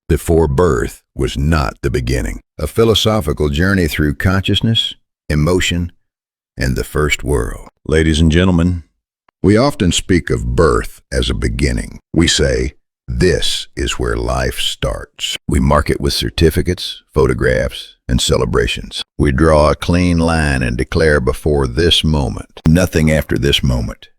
before birth was not the beginning. A philosophical journey through consciousness, emotion, and the first world. Ladies and gentlemen, we often speak of birth as a beginning. We say, this is where life starts. We mark it with certificates, photographs, and celebrations. We draw a clean line and declare before this moment, nothing after this moment,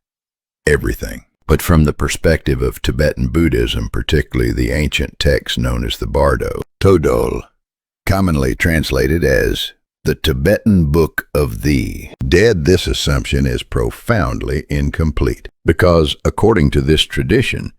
everything. But from the perspective of Tibetan Buddhism, particularly the ancient text known as the Bardo Thödol, commonly translated as the Tibetan Book of the Dead, this assumption is profoundly incomplete, because according to this tradition,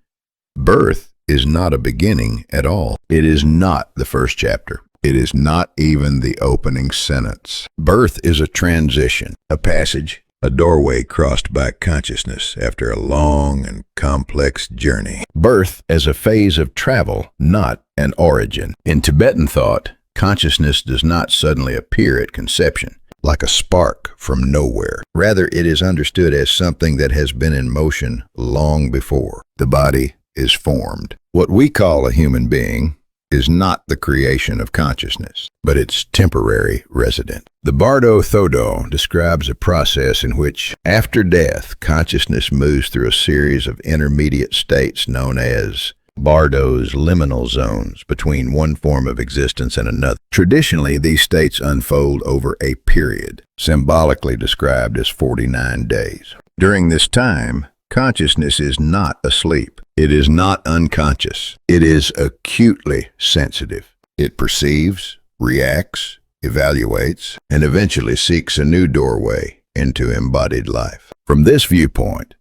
birth is not a beginning at all. It is not the first chapter. It is not even the opening sentence. Birth is a transition, a passage, a doorway crossed by consciousness after a long and complex journey. Birth as a phase of travel, not an origin. In Tibetan thought, consciousness does not suddenly appear at conception, like a spark from nowhere. Rather, it is understood as something that has been in motion long before the body is formed. What we call a human being is not the creation of consciousness, but its temporary resident. The Bardo Thödol describes a process in which, after death, consciousness moves through a series of intermediate states known as Bardo's liminal zones between one form of existence and another. Traditionally, these states unfold over a period, symbolically described as 49 days. During this time, consciousness is not asleep. It is not unconscious. It is acutely sensitive. It perceives, reacts, evaluates, and eventually seeks a new doorway into embodied life. From this viewpoint,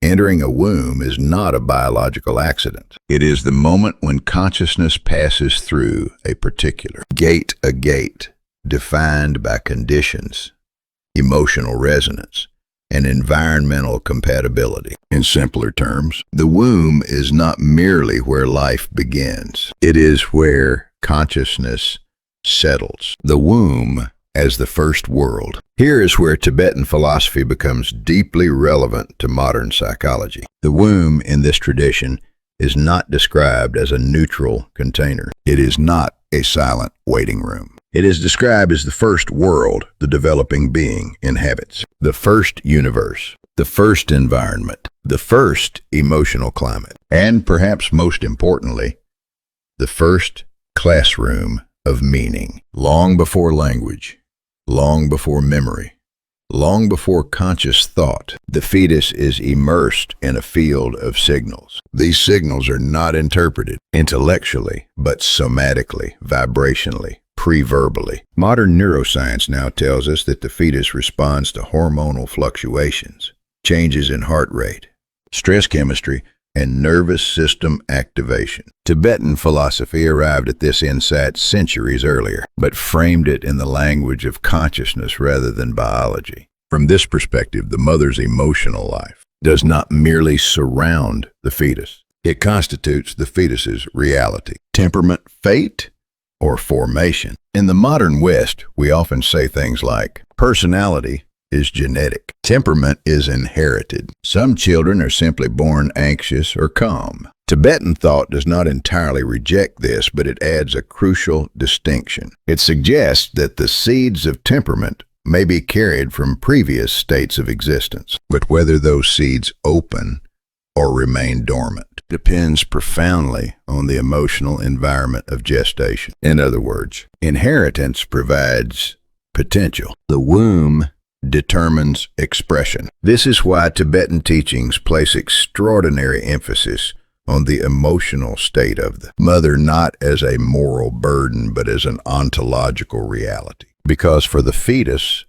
entering a womb is not a biological accident. It is the moment when consciousness passes through a particular gate, a gate defined by conditions, emotional resonance, and environmental compatibility. In simpler terms, the womb is not merely where life begins. It is where consciousness settles. The womb as the first world. Here is where Tibetan philosophy becomes deeply relevant to modern psychology. The womb in this tradition is not described as a neutral container. It is not a silent waiting room. It is described as the first world the developing being inhabits, the first universe, the first environment, the first emotional climate, and perhaps most importantly, the first classroom of meaning. Long before language, long before memory, long before conscious thought, the fetus is immersed in a field of signals. These signals are not interpreted intellectually, but somatically, vibrationally, pre-verbally. Modern neuroscience now tells us that the fetus responds to hormonal fluctuations, changes in heart rate, stress chemistry, and nervous system activation. Tibetan philosophy arrived at this insight centuries earlier, but framed it in the language of consciousness rather than biology. From this perspective, the mother's emotional life does not merely surround the fetus. It constitutes the fetus's reality, temperament, fate, or formation. In the modern West, we often say things like, personality is genetic. Temperament is inherited. Some children are simply born anxious or calm. Tibetan thought does not entirely reject this, but it adds a crucial distinction. It suggests that the seeds of temperament may be carried from previous states of existence, but whether those seeds open or remain dormant depends profoundly on the emotional environment of gestation. In other words, inheritance provides potential. The womb determines expression. This is why Tibetan teachings place extraordinary emphasis on the emotional state of the mother, not as a moral burden, but as an ontological reality. Because for the fetus,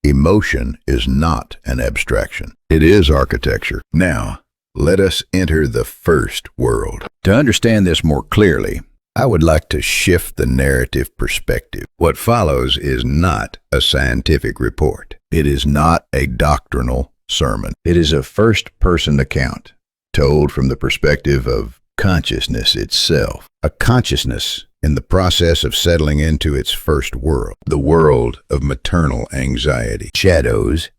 emotion is not an abstraction. It is architecture. Now, let us enter the first world. To understand this more clearly, I would like to shift the narrative perspective. What follows is not a scientific report. It is not a doctrinal sermon. It is a first-person account, told from the perspective of consciousness itself. A consciousness in the process of settling into its first world, the world of maternal anxiety, shadows,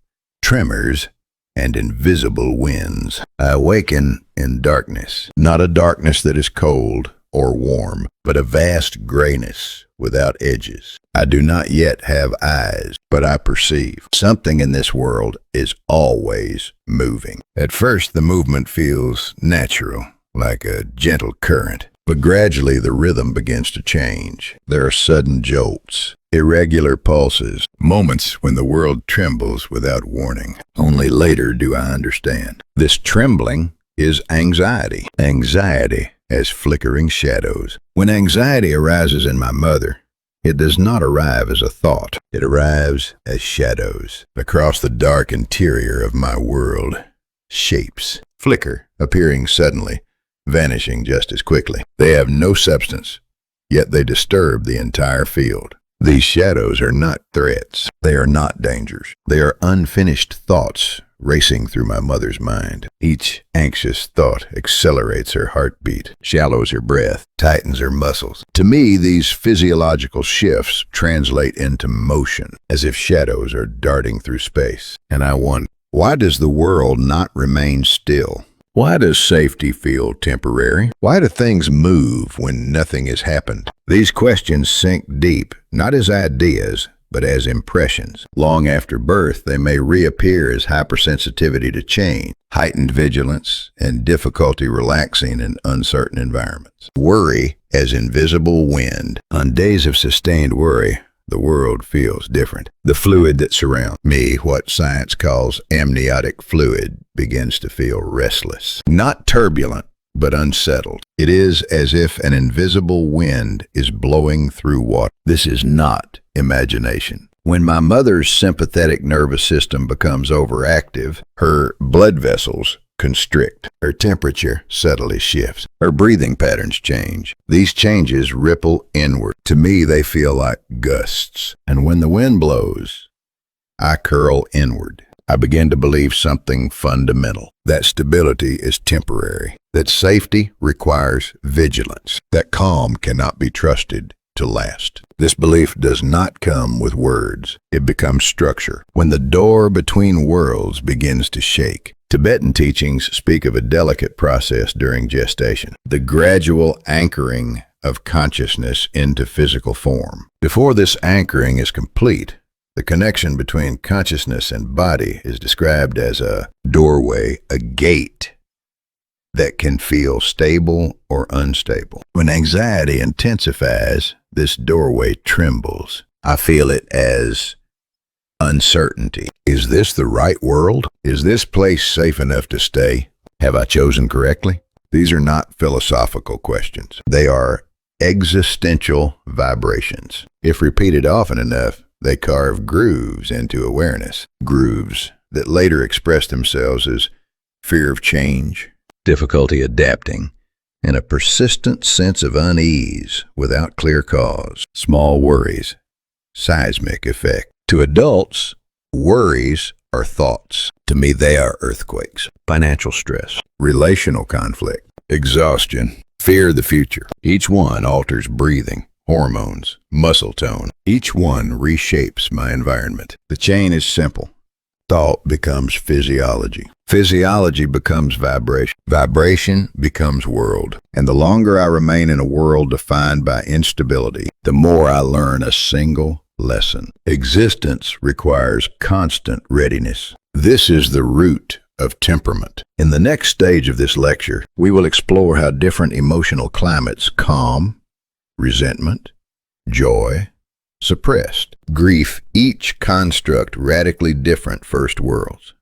tremors, and invisible winds. I awaken in darkness, not a darkness that is cold or warm, but a vast grayness without edges. I do not yet have eyes, but I perceive. Something in this world is always moving. At first, the movement feels natural, like a gentle current, but gradually the rhythm begins to change. There are sudden jolts, irregular pulses, moments when the world trembles without warning. Only later do I understand. This trembling is anxiety. Anxiety as flickering shadows. When anxiety arises in my mother, it does not arrive as a thought. It arrives as shadows. Across the dark interior of my world, shapes flicker, appearing suddenly, vanishing just as quickly. They have no substance, yet they disturb the entire field. These shadows are not threats. They are not dangers. They are unfinished thoughts racing through my mother's mind. Each anxious thought accelerates her heartbeat, shallows her breath, tightens her muscles. To me, these physiological shifts translate into motion, as if shadows are darting through space. And I wonder, why does the world not remain still? Why does safety feel temporary? Why do things move when nothing has happened? These questions sink deep, not as ideas, but as impressions. Long after birth, they may reappear as hypersensitivity to change, heightened vigilance, and difficulty relaxing in uncertain environments. Worry as invisible wind. On days of sustained worry, the world feels different. The fluid that surrounds me, what science calls amniotic fluid, begins to feel restless. Not turbulent, but unsettled. It is as if an invisible wind is blowing through water. This is not imagination. When my mother's sympathetic nervous system becomes overactive, her blood vessels constrict. Her temperature subtly shifts. Her breathing patterns change. These changes ripple inward. To me, they feel like gusts. And when the wind blows, I curl inward. I begin to believe something fundamental. That stability is temporary. That safety requires vigilance. That calm cannot be trusted to last. This belief does not come with words. It becomes structure. When the door between worlds begins to shake, Tibetan teachings speak of a delicate process during gestation, the gradual anchoring of consciousness into physical form. Before this anchoring is complete, the connection between consciousness and body is described as a doorway, a gate that can feel stable or unstable. When anxiety intensifies, this doorway trembles. I feel it as uncertainty. Is this the right world? Is this place safe enough to stay? Have I chosen correctly? These are not philosophical questions. They are existential vibrations. If repeated often enough, they carve grooves into awareness. Grooves that later express themselves as fear of change, difficulty adapting, and a persistent sense of unease without clear cause. Small worries, seismic effect. To adults, worries are thoughts. To me, they are earthquakes. Financial stress, relational conflict, exhaustion, fear of the future. Each one alters breathing, hormones, muscle tone. Each one reshapes my environment. The chain is simple. Thought becomes physiology. Physiology becomes vibration. Vibration becomes world. And the longer I remain in a world defined by instability, the more I learn a single lesson. Existence requires constant readiness. This is the root of temperament. In the next stage of this lecture, we will explore how different emotional climates, calm, resentment, joy, suppressed, grief, each construct radically different first worlds,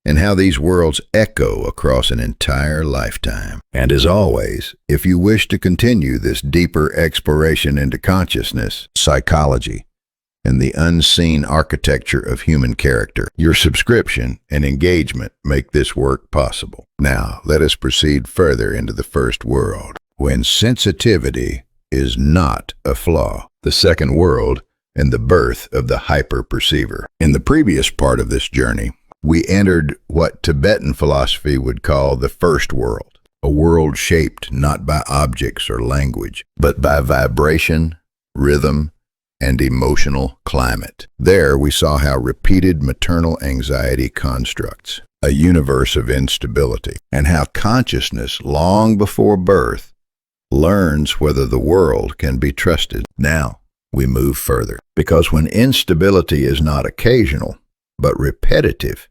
and how these worlds echo across an entire lifetime. And as always, if you wish to continue this deeper exploration into consciousness, psychology, and the unseen architecture of human character, your subscription and engagement make this work possible. Now, let us proceed further into the first world, when sensitivity is not a flaw. The second world and the birth of the hyper-perceiver. In the previous part of this journey, we entered what Tibetan philosophy would call the first world, a world shaped not by objects or language, but by vibration, rhythm, and emotional climate. There we saw how repeated maternal anxiety constructs a universe of instability, and how consciousness long before birth learns whether the world can be trusted. Now we move further, because when instability is not occasional, but repetitive,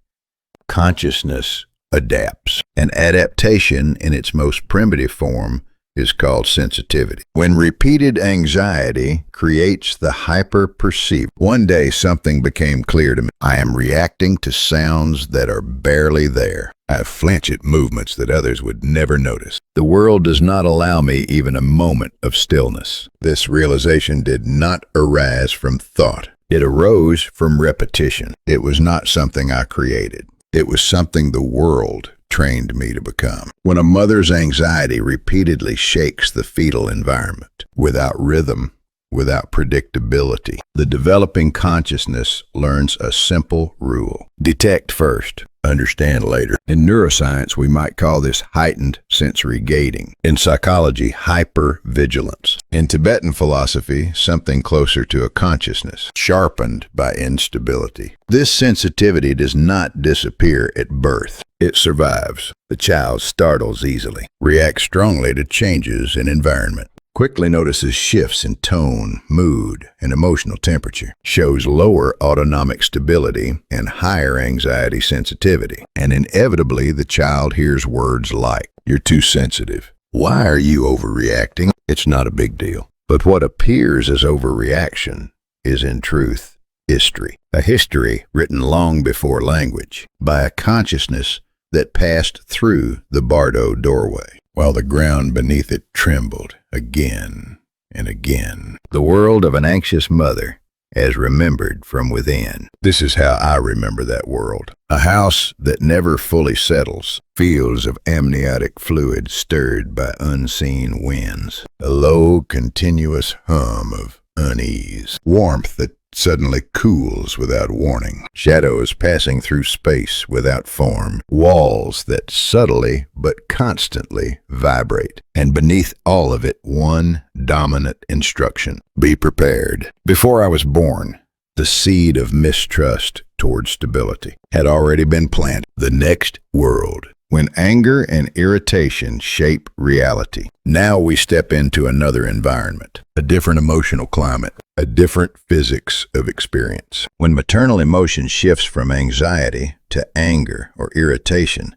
consciousness adapts. An adaptation in its most primitive form is called sensitivity. When repeated anxiety creates the hyper-perceive. One day something became clear to me. I am reacting to sounds that are barely there. I flinch at movements that others would never notice. The world does not allow me even a moment of stillness. This realization did not arise from thought. It arose from repetition. It was not something I created. It was something the world trained me to become. When a mother's anxiety repeatedly shakes the fetal environment, without rhythm, without predictability, the developing consciousness learns a simple rule. Detect first, understand later. In neuroscience, we might call this heightened sensory gating. In psychology, hypervigilance. In Tibetan philosophy, something closer to a consciousness, sharpened by instability. This sensitivity does not disappear at birth. It survives. The child startles easily, reacts strongly to changes in environment, quickly notices shifts in tone, mood, and emotional temperature, shows lower autonomic stability and higher anxiety sensitivity. And inevitably, the child hears words like, "You're too sensitive. Why are you overreacting?" It's not a big deal. But what appears as overreaction is in truth history. A history written long before language, by a consciousness that passed through the Bardo doorway, while the ground beneath it trembled again and again. The world of an anxious mother, as remembered from within. This is how I remember that world. A house that never fully settles, fields of amniotic fluid stirred by unseen winds, a low, continuous hum of unease, warmth that suddenly cools without warning, shadows passing through space without form, walls that subtly but constantly vibrate, and beneath all of it one dominant instruction: be prepared. Before I was born, the seed of mistrust toward stability had already been planted. The next world, when anger and irritation shape reality. Now we step into another environment, a different emotional climate, a different physics of experience. When maternal emotion shifts from anxiety to anger or irritation,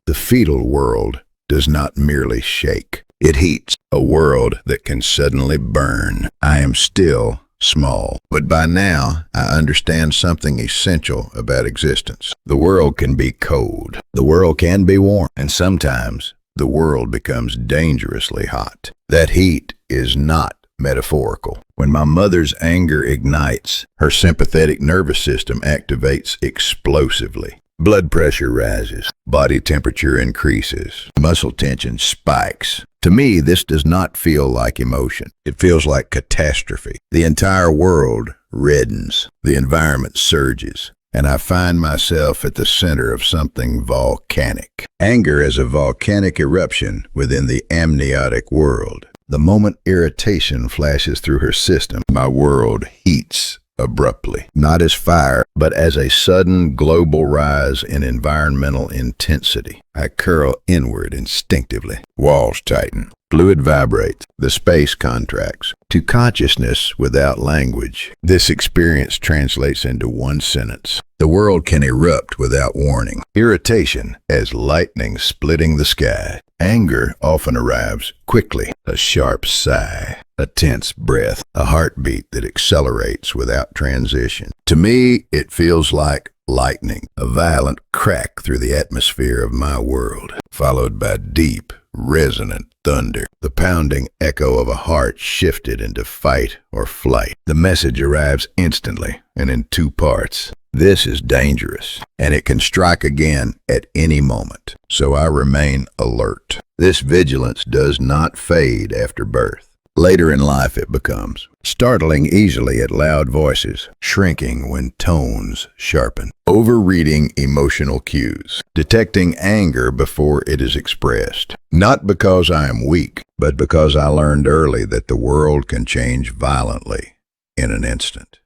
the fetal world does not merely shake. It heats, a world that can suddenly burn. I am still small, but by now I understand something essential about existence. The world can be cold, the world can be warm, and sometimes the world becomes dangerously hot. That heat is not metaphorical. When my mother's anger ignites, her sympathetic nervous system activates explosively. Blood pressure rises, body temperature increases, muscle tension spikes. To me, this does not feel like emotion. It feels like catastrophe. The entire world reddens, the environment surges, and I find myself at the center of something volcanic. Anger is a volcanic eruption within the amniotic world. The moment irritation flashes through her system, my world heats abruptly, not as fire, but as a sudden global rise in environmental intensity. I curl inward instinctively. Walls tighten. Fluid vibrates. The space contracts. To consciousness without language, this experience translates into one sentence. The world can erupt without warning. Irritation as lightning splitting the sky. Anger often arrives quickly. A sharp sigh, a tense breath, a heartbeat that accelerates without transition. To me, it feels like lightning, a violent crack through the atmosphere of my world, followed by deep, resonant thunder. The pounding echo of a heart shifted into fight or flight. The message arrives instantly and in two parts. This is dangerous, and it can strike again at any moment, so I remain alert. This vigilance does not fade after birth. Later in life it becomes startling easily at loud voices, shrinking when tones sharpen, overreading emotional cues, detecting anger before it is expressed. Not because I am weak, but because I learned early that the world can change violently in an instant.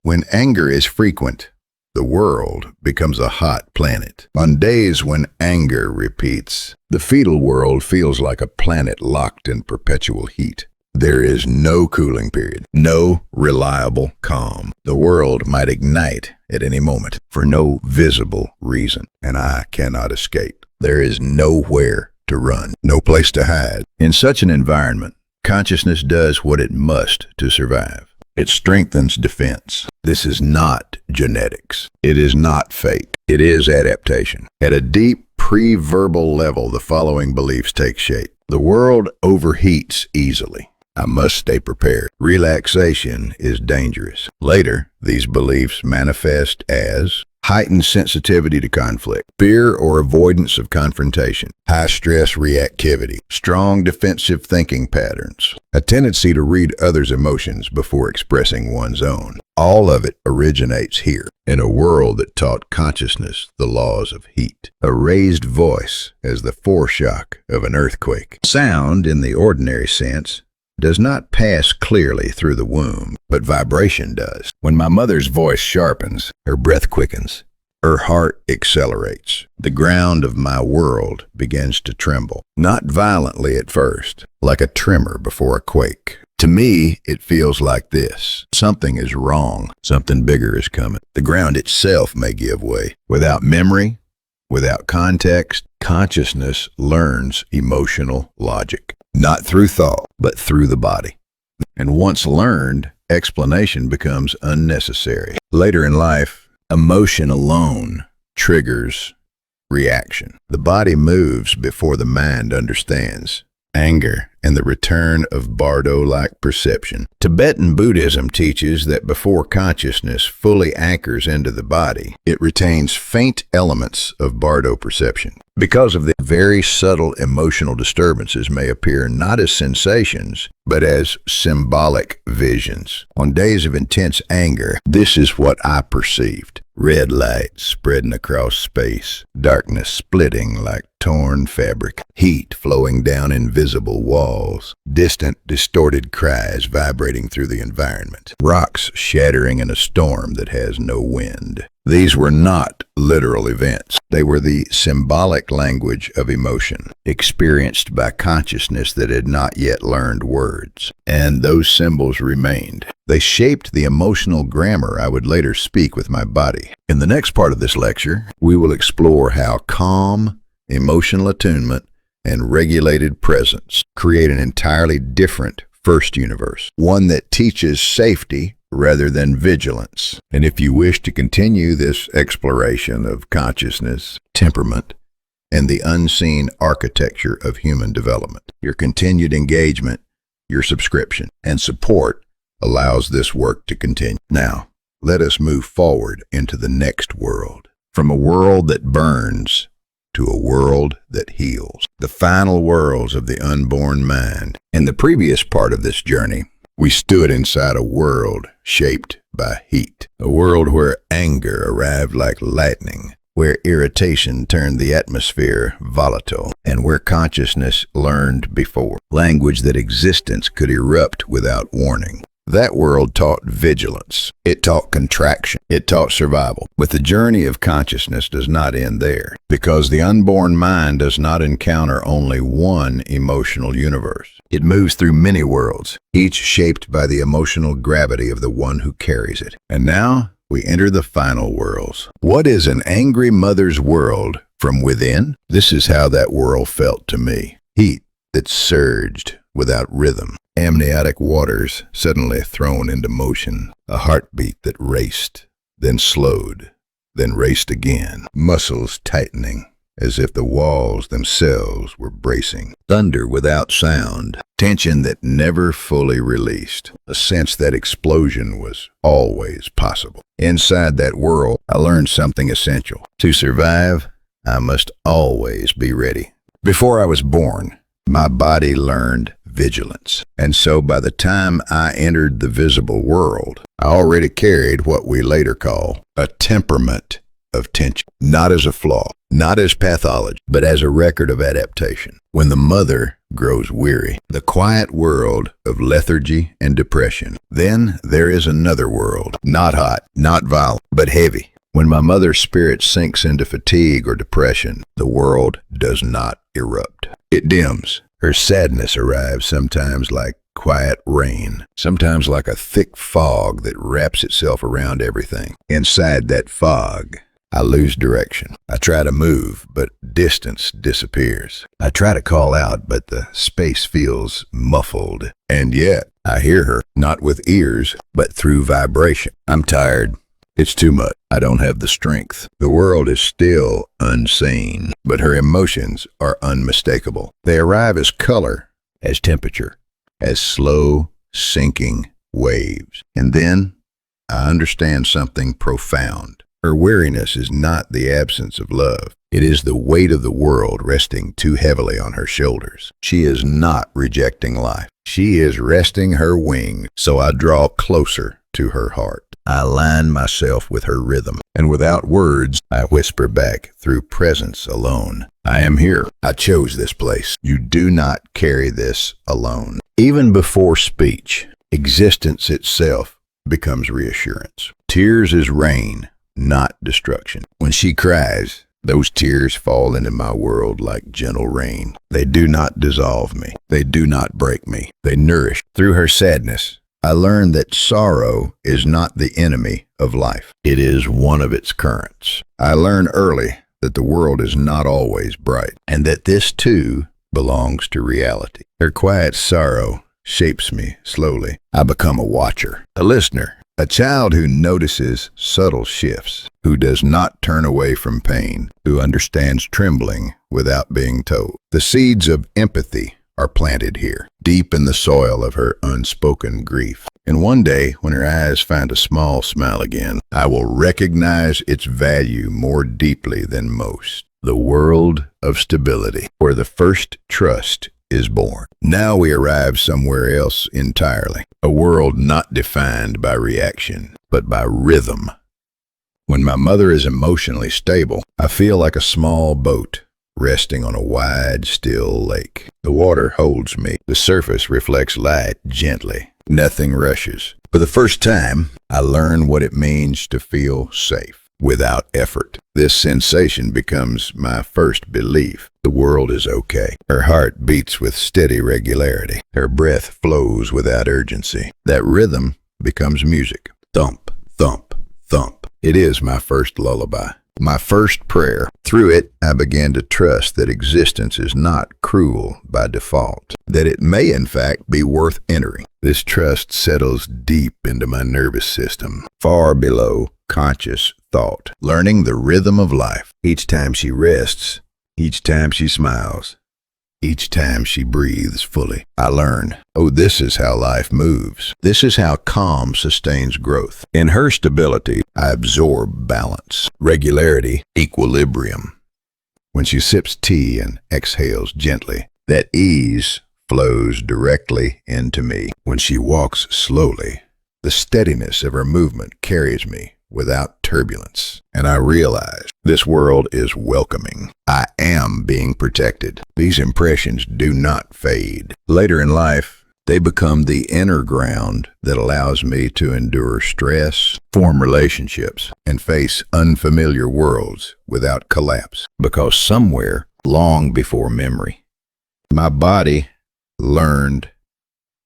When anger is frequent, the world becomes a hot planet. On days when anger repeats, the fetal world feels like a planet locked in perpetual heat. There is no cooling period, no reliable calm. The world might ignite at any moment for no visible reason, and I cannot escape. There is nowhere to run, no place to hide. In such an environment, consciousness does what it must to survive. It strengthens defense. This is not genetics. It is not fate. It is adaptation. At a deep pre-verbal level, the following beliefs take shape. The world overheats easily. I must stay prepared. Relaxation is dangerous. Later, these beliefs manifest as heightened sensitivity to conflict, fear or avoidance of confrontation, high stress reactivity, strong defensive thinking patterns, a tendency to read others' emotions before expressing one's own. All of it originates here, in a world that taught consciousness the laws of heat. A raised voice as the foreshock of an earthquake. Sound, in the ordinary sense, does not pass clearly through the womb, but vibration does. When my mother's voice sharpens, her breath quickens, her heart accelerates. The ground of my world begins to tremble, not violently at first, like a tremor before a quake. To me, it feels like this. Something is wrong. Something bigger is coming. The ground itself may give way. Without memory, without context, consciousness learns emotional logic. Not through thought, but through the body. And once learned, explanation becomes unnecessary. Later in life, emotion alone triggers reaction. The body moves before the mind understands. Anger and the return of Bardo-like perception. Tibetan Buddhism teaches that before consciousness fully anchors into the body, it retains faint elements of Bardo perception. Because of the very subtle emotional disturbances may appear not as sensations, but as symbolic visions. On days of intense anger, this is what I perceived. Red light spreading across space, darkness splitting like torn fabric, heat flowing down invisible walls, distant, distorted cries vibrating through the environment, rocks shattering in a storm that has no wind. These were not literal events. They were the symbolic language of emotion, experienced by consciousness that had not yet learned words. And those symbols remained. They shaped the emotional grammar I would later speak with my body. In the next part of this lecture, we will explore how calm, emotional attunement, and regulated presence create an entirely different first universe, one that teaches safety rather than vigilance. And if you wish to continue this exploration of consciousness, temperament, and the unseen architecture of human development, your continued engagement, your subscription, and support allows this work to continue. Now, let us move forward into the next world, from a world that burns to a world that heals, the final worlds of the unborn mind. In the previous part of this journey, we stood inside a world shaped by heat, a world where anger arrived like lightning, where irritation turned the atmosphere volatile, and where consciousness learned before language that existence could erupt without warning. That world taught vigilance. It taught contraction. It taught survival. But the journey of consciousness does not end there, because the unborn mind does not encounter only one emotional universe. It moves through many worlds, each shaped by the emotional gravity of the one who carries it. And now we enter the final worlds. What is an angry mother's world from within? This is how that world felt to me. Heat that surged without rhythm. Amniotic waters suddenly thrown into motion. A heartbeat that raced, then slowed, then raced again. Muscles tightening, as if the walls themselves were bracing. Thunder without sound. Tension that never fully released. A sense that explosion was always possible. Inside that world, I learned something essential. To survive, I must always be ready. Before I was born, my body learned vigilance. And so by the time I entered the visible world, I already carried what we later call a temperament of tension. Not as a flaw, not as pathology, but as a record of adaptation. When the mother grows weary, the quiet world of lethargy and depression, then there is another world, not hot, not violent, but heavy. When my mother's spirit sinks into fatigue or depression, the world does not erupt. It dims. Her sadness arrives sometimes like quiet rain, sometimes like a thick fog that wraps itself around everything. Inside that fog, I lose direction. I try to move, but distance disappears. I try to call out, but the space feels muffled. And yet, I hear her, not with ears, but through vibration. I'm tired. It's too much. I don't have the strength. The world is still unseen, but her emotions are unmistakable. They arrive as color, as temperature, as slow, sinking waves. And then I understand something profound. Her weariness is not the absence of love. It is the weight of the world resting too heavily on her shoulders. She is not rejecting life. She is resting her wings, so I draw closer to her heart. I align myself with her rhythm, and without words, I whisper back through presence alone. I am here. I chose this place. You do not carry this alone. Even before speech, existence itself becomes reassurance. Tears is rain, not destruction. When she cries, those tears fall into my world like gentle rain. They do not dissolve me. They do not break me. They nourish. Through her sadness, I learned that sorrow is not the enemy of life. It is one of its currents. I learned early that the world is not always bright, and that this too belongs to reality. Her quiet sorrow shapes me slowly. I become a watcher, a listener, a child who notices subtle shifts, who does not turn away from pain, who understands trembling without being told. The seeds of empathy are planted here, deep in the soil of her unspoken grief. And one day, when her eyes find a small smile again, I will recognize its value more deeply than most. The world of stability, where the first trust is born. Now we arrive somewhere else entirely, a world not defined by reaction, but by rhythm. When my mother is emotionally stable, I feel like a small boat resting on a wide, still lake. The water holds me. The surface reflects light gently. Nothing rushes. For the first time, I learn what it means to feel safe, without effort. This sensation becomes my first belief. The world is okay. Her heart beats with steady regularity. Her breath flows without urgency. That rhythm becomes music. Thump, thump, thump. It is my first lullaby. My first prayer. Through it, I began to trust that existence is not cruel by default, that it may in fact be worth entering. This trust settles deep into my nervous system, far below conscious thought, learning the rhythm of life. Each time she rests, each time she smiles, each time she breathes fully, I learn, oh, this is how life moves. This is how calm sustains growth. In her stability, I absorb balance, regularity, equilibrium. When she sips tea and exhales gently, that ease flows directly into me. When she walks slowly, the steadiness of her movement carries me without turbulence, and I realize this world is welcoming. I am being protected. These impressions do not fade. Later in life, they become the inner ground that allows me to endure stress, form relationships, and face unfamiliar worlds without collapse. Because somewhere, long before memory, my body learned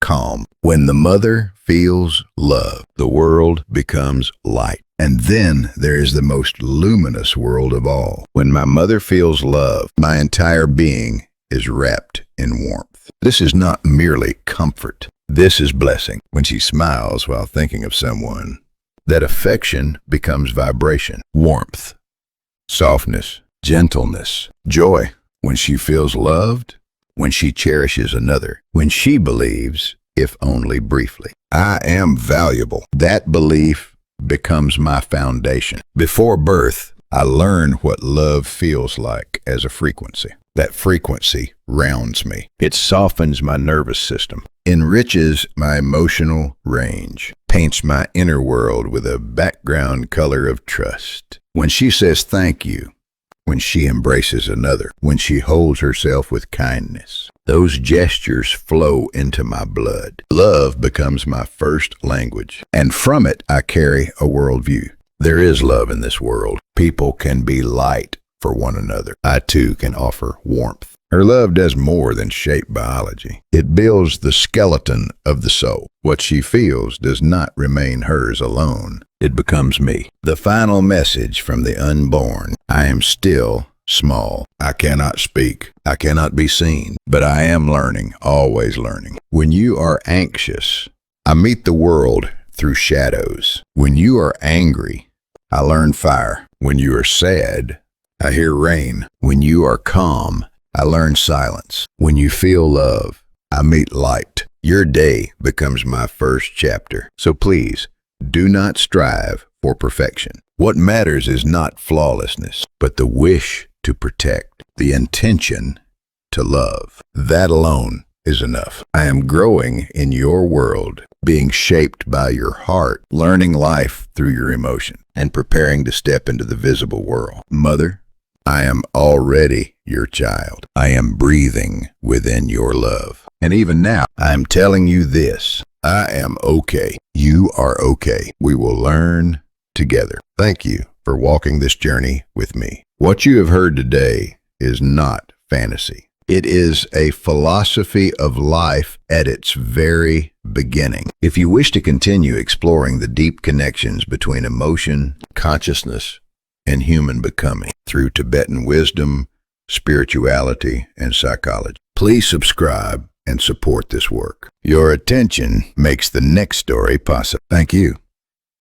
calm. When the mother feels love, the world becomes light. And then there is the most luminous world of all. When my mother feels love, my entire being is wrapped in warmth. This is not merely comfort. This is blessing. When she smiles while thinking of someone, that affection becomes vibration, warmth, softness, gentleness, joy. When she feels loved, when she cherishes another, when she believes, if only briefly, I am valuable. That belief becomes my foundation. Before birth, I learn what love feels like as a frequency. That frequency rounds me. It softens my nervous system, enriches my emotional range, paints my inner world with a background color of trust. When she says thank you, when she embraces another, when she holds herself with kindness, those gestures flow into my blood. Love becomes my first language, and from it I carry a worldview. There is love in this world. People can be light for one another. I too can offer warmth. Her love does more than shape biology. It builds the skeleton of the soul. What she feels does not remain hers alone. It becomes me. The final message from the unborn. I am still small. I cannot speak. I cannot be seen. But I am learning, always learning. When you are anxious, I meet the world through shadows. When you are angry, I learn fire. When you are sad, I hear rain. When you are calm, I learn silence. When you feel love, I meet light. Your day becomes my first chapter. So please, do not strive for perfection. What matters is not flawlessness, but the wish to protect, the intention to love. That alone is enough. I am growing in your world, being shaped by your heart, learning life through your emotion, and preparing to step into the visible world. Mother, I am already your child. I am breathing within your love. And even now, I am telling you this. I am okay. You are okay. We will learn together. Thank you for walking this journey with me. What you have heard today is not fantasy. It is a philosophy of life at its very beginning. If you wish to continue exploring the deep connections between emotion, consciousness, and human becoming through Tibetan wisdom, spirituality, and psychology, please subscribe and support this work. Your attention makes the next story possible. Thank you.